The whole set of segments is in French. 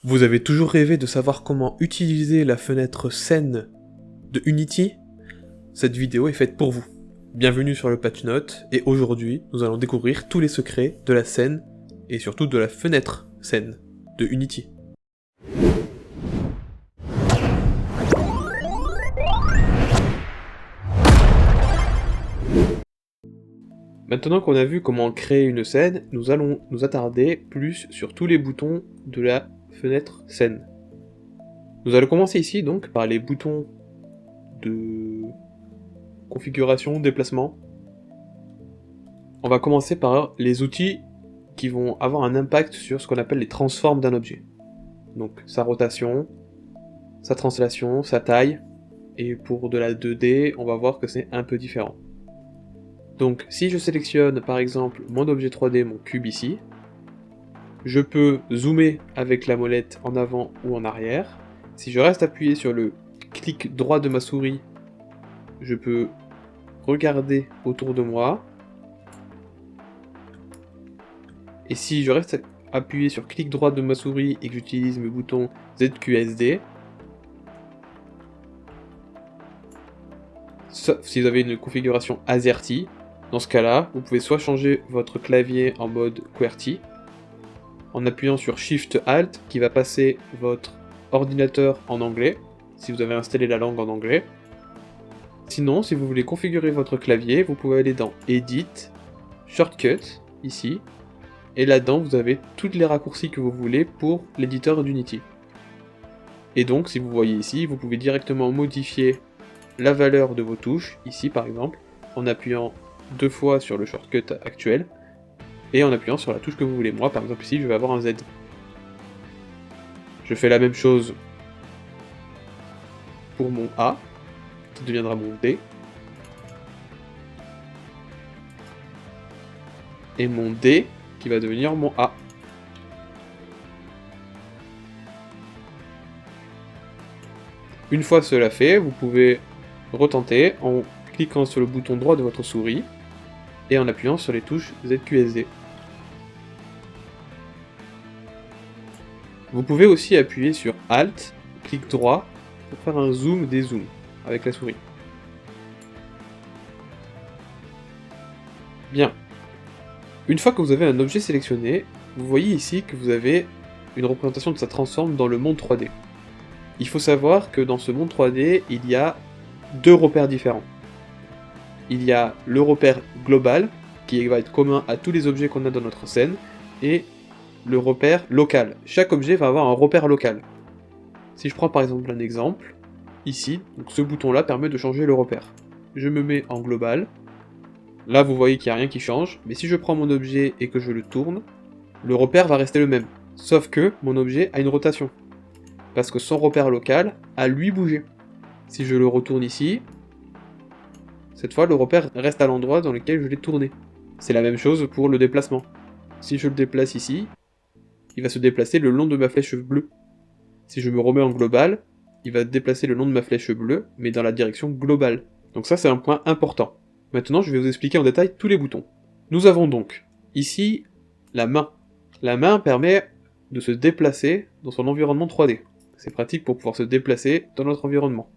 Vous avez toujours rêvé de savoir comment utiliser la fenêtre scène de Unity? Cette vidéo est faite pour vous. Bienvenue sur le Patch Note, et aujourd'hui, nous allons découvrir tous les secrets de la scène, et surtout de la fenêtre scène de Unity. Maintenant qu'on a vu comment créer une scène, nous allons nous attarder plus sur tous les boutons de la fenêtre scène. Nous allons commencer ici donc par les boutons de configuration, déplacement. On va commencer par les outils qui vont avoir un impact sur ce qu'on appelle les transformes d'un objet. Donc sa rotation, sa translation, sa taille, et pour de la 2D, on va voir que c'est un peu différent. Donc si je sélectionne par exemple mon objet 3D, mon cube ici, je peux zoomer avec la molette en avant ou en arrière. Si je reste appuyé sur le clic droit de ma souris, je peux regarder autour de moi. Et si je reste appuyé sur clic droit de ma souris et que j'utilise mes boutons ZQSD, sauf si vous avez une configuration AZERTY, dans ce cas-là, vous pouvez soit changer votre clavier en mode QWERTY, en appuyant sur Shift Alt, qui va passer votre ordinateur en anglais, si vous avez installé la langue en anglais. Sinon, si vous voulez configurer votre clavier, vous pouvez aller dans Edit, Shortcut, ici, et là-dedans, vous avez tous les raccourcis que vous voulez pour l'éditeur d'Unity. Et donc, si vous voyez ici, vous pouvez directement modifier la valeur de vos touches, ici par exemple, en appuyant 2 fois sur le shortcut actuel, et en appuyant sur la touche que vous voulez. Moi, par exemple, ici, je vais avoir un Z. Je fais la même chose pour mon A, qui deviendra mon D, et mon D, qui va devenir mon A. Une fois cela fait, vous pouvez retenter en cliquant sur le bouton droit de votre souris et en appuyant sur les touches ZQSD. Vous pouvez aussi appuyer sur Alt, clic droit, pour faire un zoom dézoom avec la souris. Bien. Une fois que vous avez un objet sélectionné, vous voyez ici que vous avez une représentation de sa transforme dans le monde 3D. Il faut savoir que dans ce monde 3D, il y a deux repères différents. Il y a le repère global, qui va être commun à tous les objets qu'on a dans notre scène, et le repère local. Chaque objet va avoir un repère local. Si je prends par exemple un exemple, ici, donc ce bouton-là permet de changer le repère. Je me mets en global. Là, vous voyez qu'il n'y a rien qui change, mais si je prends mon objet et que je le tourne, le repère va rester le même. Sauf que mon objet a une rotation. Parce que son repère local a lui bougé. Si je le retourne ici, cette fois le repère reste à l'endroit dans lequel je l'ai tourné. C'est la même chose pour le déplacement. Si je le déplace ici, il va se déplacer le long de ma flèche bleue. Si je me remets en global, il va se déplacer le long de ma flèche bleue, mais dans la direction globale. Donc ça c'est un point important. Maintenant je vais vous expliquer en détail tous les boutons. Nous avons donc ici la main. La main permet de se déplacer dans son environnement 3D. C'est pratique pour pouvoir se déplacer dans notre environnement.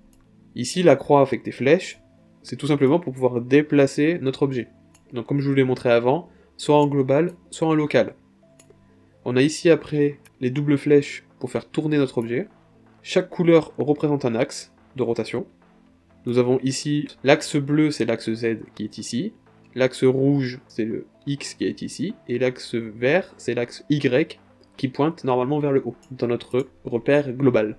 Ici la croix avec des flèches, c'est tout simplement pour pouvoir déplacer notre objet. Donc comme je vous l'ai montré avant, soit en global, soit en local. On a ici après les doubles flèches pour faire tourner notre objet. Chaque couleur représente un axe de rotation. Nous avons ici l'axe bleu, c'est l'axe Z qui est ici. L'axe rouge, c'est le X qui est ici. Et l'axe vert, c'est l'axe Y qui pointe normalement vers le haut, dans notre repère global.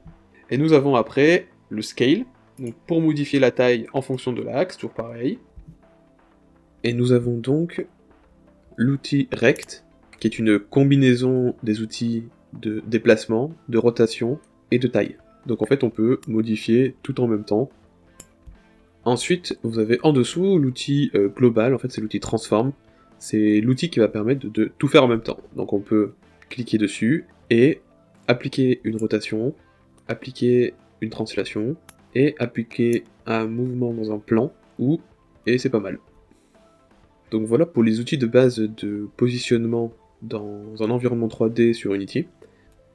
Et nous avons après le scale, donc pour modifier la taille en fonction de l'axe, toujours pareil. Et nous avons donc l'outil Rect, qui est une combinaison des outils de déplacement, de rotation et de taille. Donc en fait on peut modifier tout en même temps. Ensuite vous avez en dessous l'outil global, en fait c'est l'outil Transform. C'est l'outil qui va permettre de tout faire en même temps. Donc on peut cliquer dessus et appliquer une rotation, appliquer une translation, et appliquer un mouvement dans un plan, et c'est pas mal. Donc voilà pour les outils de base de positionnement dans un environnement 3D sur Unity.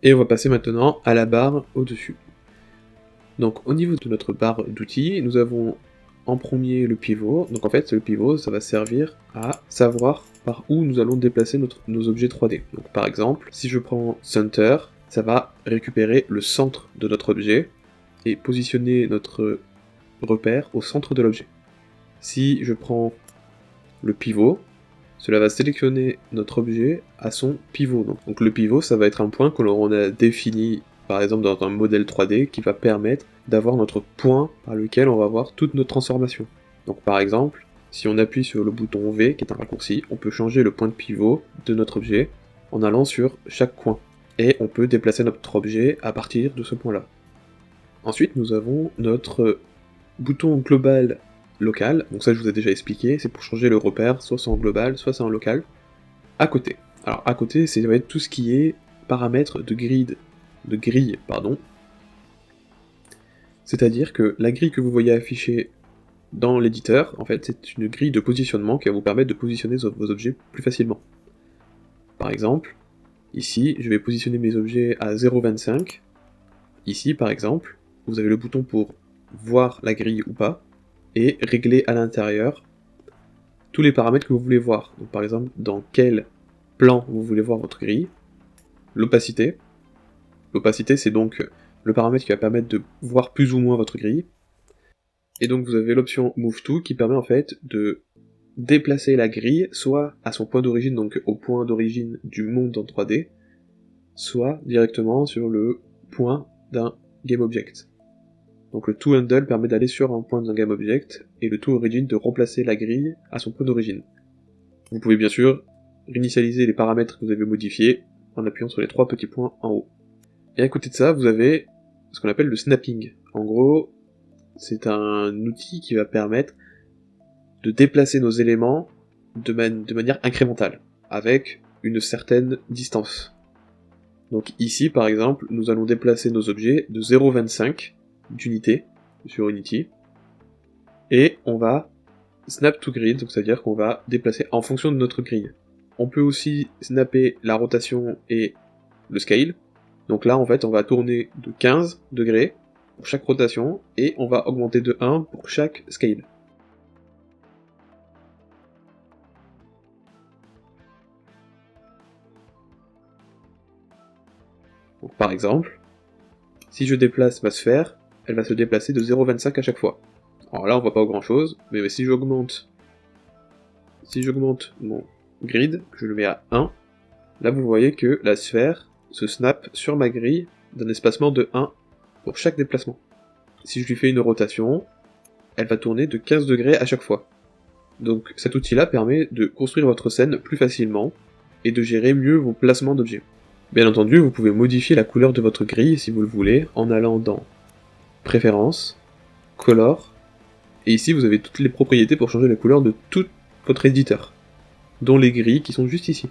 Et on va passer maintenant à la barre au-dessus. Donc au niveau de notre barre d'outils, nous avons en premier le pivot. Donc en fait, le pivot, ça va servir à savoir par où nous allons déplacer nos objets 3D. Donc par exemple, si je prends Center, ça va récupérer le centre de notre objet et positionner notre repère au centre de l'objet. Si je prends le pivot, cela va sélectionner notre objet à son pivot. Donc le pivot, ça va être un point que l'on a défini par exemple dans un modèle 3D qui va permettre d'avoir notre point par lequel on va voir toutes nos transformations. Donc par exemple, si on appuie sur le bouton V, qui est un raccourci, on peut changer le point de pivot de notre objet en allant sur chaque coin. Et on peut déplacer notre objet à partir de ce point-là. Ensuite, nous avons notre bouton global local, donc ça je vous ai déjà expliqué, c'est pour changer le repère, soit c'est en global, soit c'est en local. À côté. Alors à côté, ça va être tout ce qui est paramètres de grille, c'est-à-dire que la grille que vous voyez affichée dans l'éditeur, en fait, c'est une grille de positionnement qui va vous permettre de positionner vos objets plus facilement. Par exemple, ici, je vais positionner mes objets à 0,25. Ici, par exemple, vous avez le bouton pour voir la grille ou pas, et régler à l'intérieur tous les paramètres que vous voulez voir. Donc par exemple, dans quel plan vous voulez voir votre grille, l'opacité. L'opacité, c'est donc le paramètre qui va permettre de voir plus ou moins votre grille. Et donc vous avez l'option Move To qui permet en fait de déplacer la grille soit à son point d'origine, donc au point d'origine du monde en 3D, soit directement sur le point d'un GameObject. Donc le ToHandle permet d'aller sur un point d'un GameObject, et le ToOrigin de remplacer la grille à son point d'origine. Vous pouvez bien sûr réinitialiser les paramètres que vous avez modifiés en appuyant sur les 3 petits points en haut. Et à côté de ça, vous avez ce qu'on appelle le snapping. En gros, c'est un outil qui va permettre de déplacer nos éléments de manière incrémentale, avec une certaine distance. Donc ici, par exemple, nous allons déplacer nos objets de 0,25 d'unité sur Unity, et on va snap to grid, donc c'est-à-dire qu'on va déplacer en fonction de notre grille. On peut aussi snapper la rotation et le scale, donc là en fait on va tourner de 15 degrés pour chaque rotation, et on va augmenter de 1 pour chaque scale. Donc par exemple, si je déplace ma sphère, elle va se déplacer de 0,25 à chaque fois. Alors là on voit pas grand chose, mais si j'augmente mon grid, je le mets à 1, là vous voyez que la sphère se snap sur ma grille d'un espacement de 1 pour chaque déplacement. Si je lui fais une rotation, elle va tourner de 15 degrés à chaque fois. Donc cet outil-là permet de construire votre scène plus facilement et de gérer mieux vos placements d'objets. Bien entendu, vous pouvez modifier la couleur de votre grille si vous le voulez en allant dans Préférences, Color, et ici vous avez toutes les propriétés pour changer la couleur de tout votre éditeur, dont les grilles qui sont juste ici.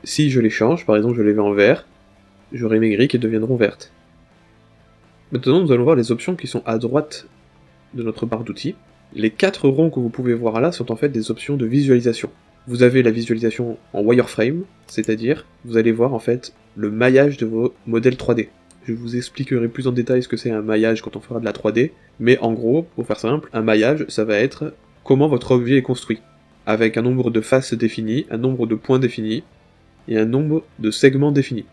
Si je les change, par exemple je les mets en vert, j'aurai mes grilles qui deviendront vertes. Maintenant nous allons voir les options qui sont à droite de notre barre d'outils. Les 4 ronds que vous pouvez voir là sont en fait des options de visualisation. Vous avez la visualisation en wireframe, c'est-à-dire vous allez voir en fait le maillage de vos modèles 3D. Je vous expliquerai plus en détail ce que c'est un maillage quand on fera de la 3D, mais en gros, pour faire simple, un maillage, ça va être comment votre objet est construit, avec un nombre de faces défini, un nombre de points définis, et un nombre de segments définis.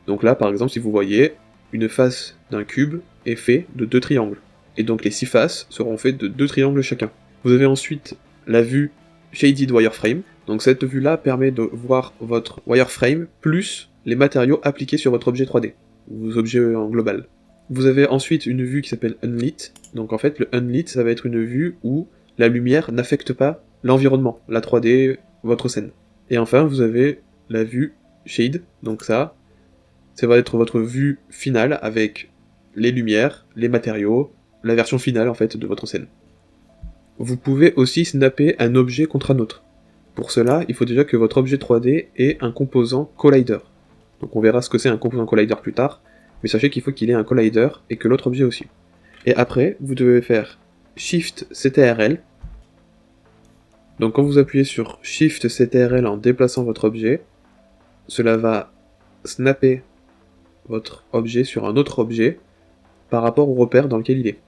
Donc là, par exemple, si vous voyez, une face d'un cube est fait de 2 triangles, et donc les 6 faces seront faites de 2 triangles chacun. Vous avez ensuite la vue Shaded Wireframe, donc cette vue-là permet de voir votre wireframe plus les matériaux appliqués sur votre objet 3D, vos objets en global. Vous avez ensuite une vue qui s'appelle Unlit, donc en fait le Unlit ça va être une vue où la lumière n'affecte pas l'environnement, la 3D, votre scène. Et enfin vous avez la vue Shade, donc ça va être votre vue finale avec les lumières, les matériaux, la version finale en fait de votre scène. Vous pouvez aussi snapper un objet contre un autre. Pour cela, il faut déjà que votre objet 3D ait un composant collider. Donc on verra ce que c'est un composant collider plus tard, mais sachez qu'il faut qu'il ait un collider et que l'autre objet aussi. Et après, vous devez faire Shift CTRL. Donc quand vous appuyez sur Shift CTRL en déplaçant votre objet, cela va snapper votre objet sur un autre objet par rapport au repère dans lequel il est.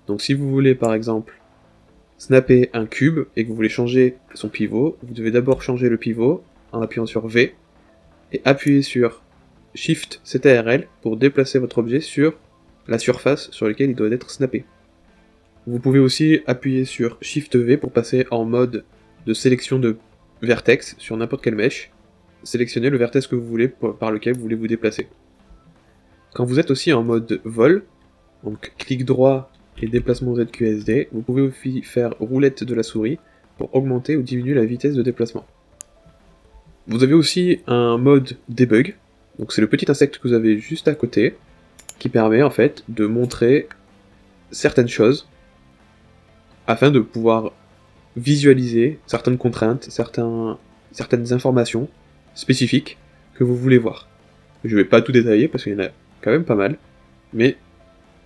Donc si vous voulez par exemple snapper un cube et que vous voulez changer son pivot, vous devez d'abord changer le pivot en appuyant sur V et appuyer sur Shift CTRL pour déplacer votre objet sur la surface sur laquelle il doit être snappé. Vous pouvez aussi appuyer sur Shift V pour passer en mode de sélection de vertex sur n'importe quelle mèche, sélectionnez le vertex que vous voulez par lequel vous voulez vous déplacer. Quand vous êtes aussi en mode vol, donc clic droit et déplacement ZQSD, vous pouvez aussi faire roulette de la souris pour augmenter ou diminuer la vitesse de déplacement. Vous avez aussi un mode debug, donc c'est le petit insecte que vous avez juste à côté, qui permet en fait de montrer certaines choses afin de pouvoir visualiser certaines contraintes, certaines informations spécifiques que vous voulez voir. Je vais pas tout détailler parce qu'il y en a quand même pas mal, mais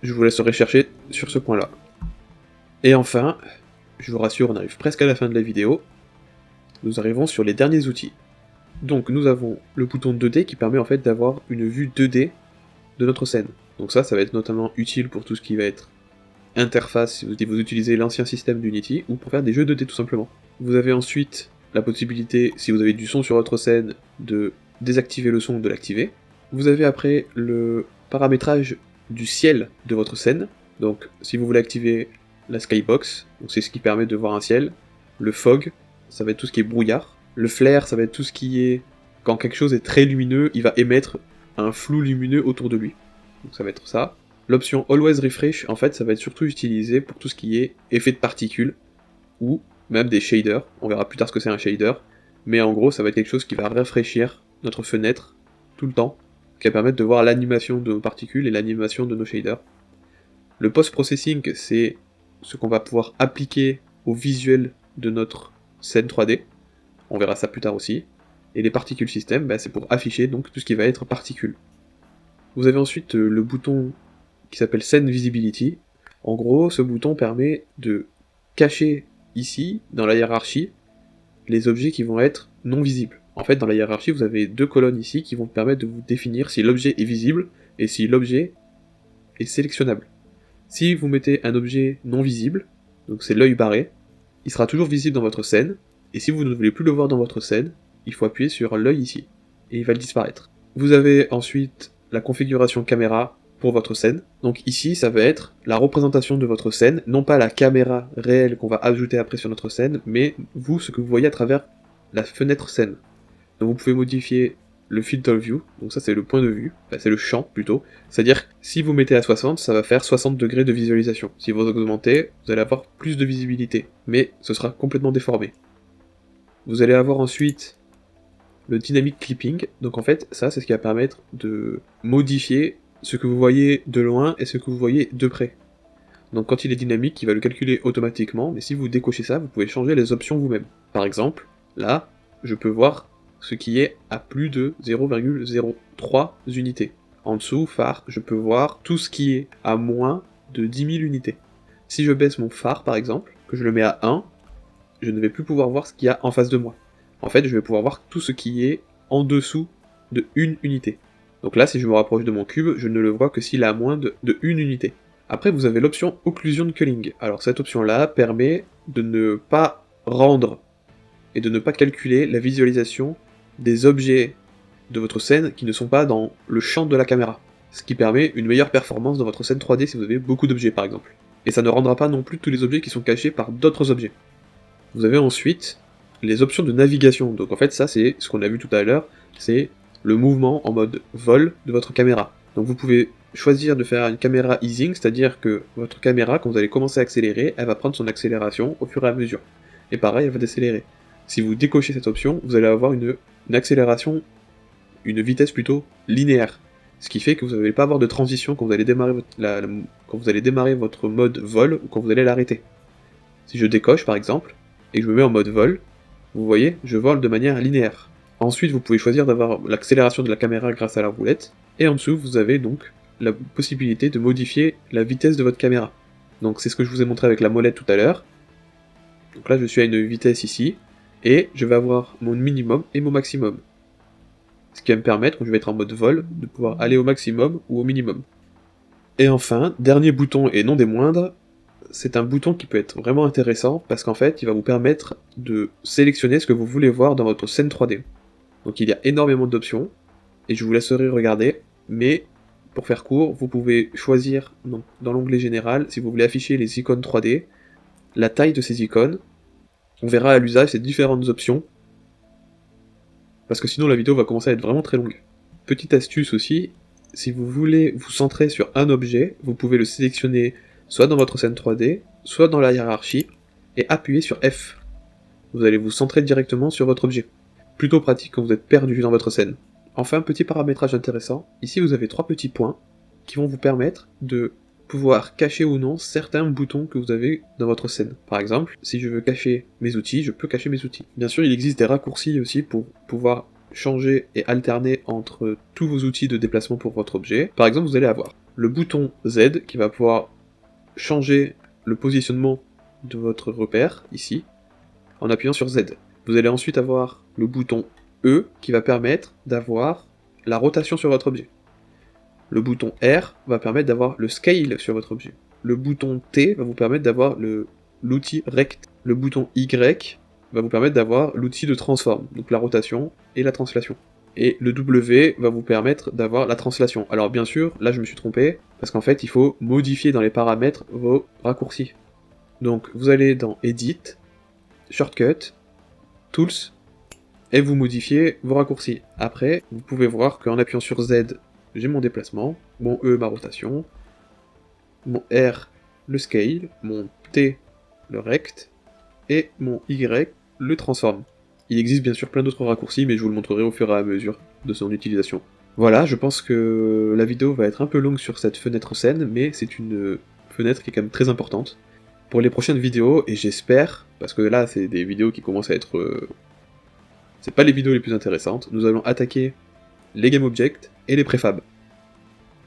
je vous laisserai chercher sur ce point-là. Et enfin, je vous rassure, on arrive presque à la fin de la vidéo, nous arrivons sur les derniers outils. Donc nous avons le bouton 2D qui permet en fait d'avoir une vue 2D de notre scène. Donc ça va être notamment utile pour tout ce qui va être interface, si vous utilisez l'ancien système d'Unity, ou pour faire des jeux 2D tout simplement. Vous avez ensuite la possibilité, si vous avez du son sur votre scène, de désactiver le son ou de l'activer. Vous avez après le paramétrage du ciel de votre scène, donc si vous voulez activer la skybox, c'est ce qui permet de voir un ciel, le fog, ça va être tout ce qui est brouillard, le flare, ça va être tout ce qui est, quand quelque chose est très lumineux, il va émettre un flou lumineux autour de lui, donc ça va être ça. L'option Always Refresh, en fait, ça va être surtout utilisé pour tout ce qui est effet de particules, ou même des shaders, on verra plus tard ce que c'est un shader, mais en gros, ça va être quelque chose qui va rafraîchir notre fenêtre tout le temps, qui va permettre de voir l'animation de nos particules et l'animation de nos shaders. Le post-processing, c'est ce qu'on va pouvoir appliquer au visuel de notre scène 3D, on verra ça plus tard aussi, et les particules system, c'est pour afficher donc tout ce qui va être particules. Vous avez ensuite le bouton qui s'appelle Scene Visibility. En gros, ce bouton permet de cacher ici, dans la hiérarchie, les objets qui vont être non visibles. En fait, dans la hiérarchie, vous avez deux colonnes ici qui vont permettre de vous définir si l'objet est visible et si l'objet est sélectionnable. Si vous mettez un objet non visible, donc c'est l'œil barré, il sera toujours visible dans votre scène, et si vous ne voulez plus le voir dans votre scène, il faut appuyer sur l'œil ici, et il va disparaître. Vous avez ensuite la configuration caméra pour votre scène. Donc ici, ça va être la représentation de votre scène, non pas la caméra réelle qu'on va ajouter après sur notre scène, mais vous, ce que vous voyez à travers la fenêtre scène. Donc vous pouvez modifier le field of view, donc ça c'est le point de vue, c'est le champ plutôt, c'est-à-dire si vous mettez à 60, ça va faire 60 degrés de visualisation. Si vous augmentez, vous allez avoir plus de visibilité, mais ce sera complètement déformé. Vous allez avoir ensuite le dynamic clipping, donc en fait ça c'est ce qui va permettre de modifier ce que vous voyez de loin et ce que vous voyez de près. Donc quand il est dynamique, il va le calculer automatiquement, mais si vous décochez ça, vous pouvez changer les options vous-même. Par exemple, là, je peux voir ce qui est à plus de 0,03 unités. En dessous, phare, je peux voir tout ce qui est à moins de 10 000 unités. Si je baisse mon phare, par exemple, que je le mets à 1, je ne vais plus pouvoir voir ce qu'il y a en face de moi. En fait, je vais pouvoir voir tout ce qui est en dessous de 1 unité. Donc là, si je me rapproche de mon cube, je ne le vois que s'il a moins de 1 unité. Après, vous avez l'option Occlusion Culling. Alors cette option-là permet de ne pas rendre et de ne pas calculer la visualisation des objets de votre scène qui ne sont pas dans le champ de la caméra. Ce qui permet une meilleure performance dans votre scène 3D si vous avez beaucoup d'objets par exemple. Et ça ne rendra pas non plus tous les objets qui sont cachés par d'autres objets. Vous avez ensuite les options de navigation. Donc en fait ça c'est ce qu'on a vu tout à l'heure, c'est le mouvement en mode vol de votre caméra. Donc vous pouvez choisir de faire une caméra easing, c'est-à-dire que votre caméra, quand vous allez commencer à accélérer, elle va prendre son accélération au fur et à mesure. Et pareil, elle va décélérer. Si vous décochez cette option, vous allez avoir une accélération, une vitesse plutôt linéaire. Ce qui fait que vous n'allez pas avoir de transition quand vous allez démarrer votre mode vol ou quand vous allez l'arrêter. Si je décoche par exemple, et que je me mets en mode vol, vous voyez, je vole de manière linéaire. Ensuite, vous pouvez choisir d'avoir l'accélération de la caméra grâce à la roulette, et en dessous, vous avez donc la possibilité de modifier la vitesse de votre caméra. Donc c'est ce que je vous ai montré avec la molette tout à l'heure. Donc là, je suis à une vitesse ici, et je vais avoir mon minimum et mon maximum. ce qui va me permettre, quand je vais être en mode vol, de pouvoir aller au maximum ou au minimum. Et enfin, dernier bouton et non des moindres, c'est un bouton qui peut être vraiment intéressant parce qu'en fait, il va vous permettre de sélectionner ce que vous voulez voir dans votre scène 3D. Donc il y a énormément d'options, et je vous laisserai regarder, mais pour faire court, vous pouvez choisir donc, dans l'onglet général, si vous voulez afficher les icônes 3D, la taille de ces icônes. On verra à l'usage ces différentes options, parce que sinon la vidéo va commencer à être vraiment très longue. Petite astuce aussi, si vous voulez vous centrer sur un objet, vous pouvez le sélectionner soit dans votre scène 3D, soit dans la hiérarchie, et appuyer sur F. Vous allez vous centrer directement sur votre objet. Plutôt pratique quand vous êtes perdu dans votre scène. Enfin, petit paramétrage intéressant, ici vous avez 3 petits points qui vont vous permettre de pouvoir cacher ou non certains boutons que vous avez dans votre scène. Par exemple, si je veux cacher mes outils, je peux cacher mes outils. Bien sûr, il existe des raccourcis aussi pour pouvoir changer et alterner entre tous vos outils de déplacement pour votre objet. Par exemple, vous allez avoir le bouton Z qui va pouvoir changer le positionnement de votre repère, ici, en appuyant sur Z. Vous allez ensuite avoir le bouton E qui va permettre d'avoir la rotation sur votre objet. Le bouton R va permettre d'avoir le scale sur votre objet. Le bouton T va vous permettre d'avoir l'outil rect. Le bouton Y va vous permettre d'avoir l'outil de transform, donc la rotation et la translation. Et le W va vous permettre d'avoir la translation. Alors bien sûr, là je me suis trompé, parce qu'en fait il faut modifier dans les paramètres vos raccourcis. Donc vous allez dans Edit, Shortcut, Tools, et vous modifiez vos raccourcis. Après, vous pouvez voir qu'en appuyant sur Z, j'ai mon déplacement, mon E, ma rotation, mon R, le scale, mon T, le rect, et mon Y, le transform. Il existe bien sûr plein d'autres raccourcis, mais je vous le montrerai au fur et à mesure de son utilisation. Voilà, je pense que la vidéo va être un peu longue sur cette fenêtre scène, mais c'est une fenêtre qui est quand même très importante. Pour les prochaines vidéos, et j'espère, parce que là c'est des vidéos qui commencent à être... c'est pas les vidéos les plus intéressantes, nous allons attaquer les GameObjects et les préfabs,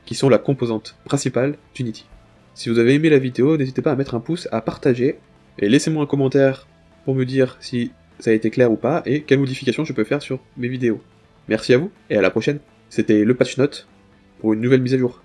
qui sont la composante principale d'Unity. Si vous avez aimé la vidéo, n'hésitez pas à mettre un pouce, à partager, et laissez-moi un commentaire pour me dire si ça a été clair ou pas, et quelles modifications je peux faire sur mes vidéos. Merci à vous, et à la prochaine. C'était le Patch Note, pour une nouvelle mise à jour.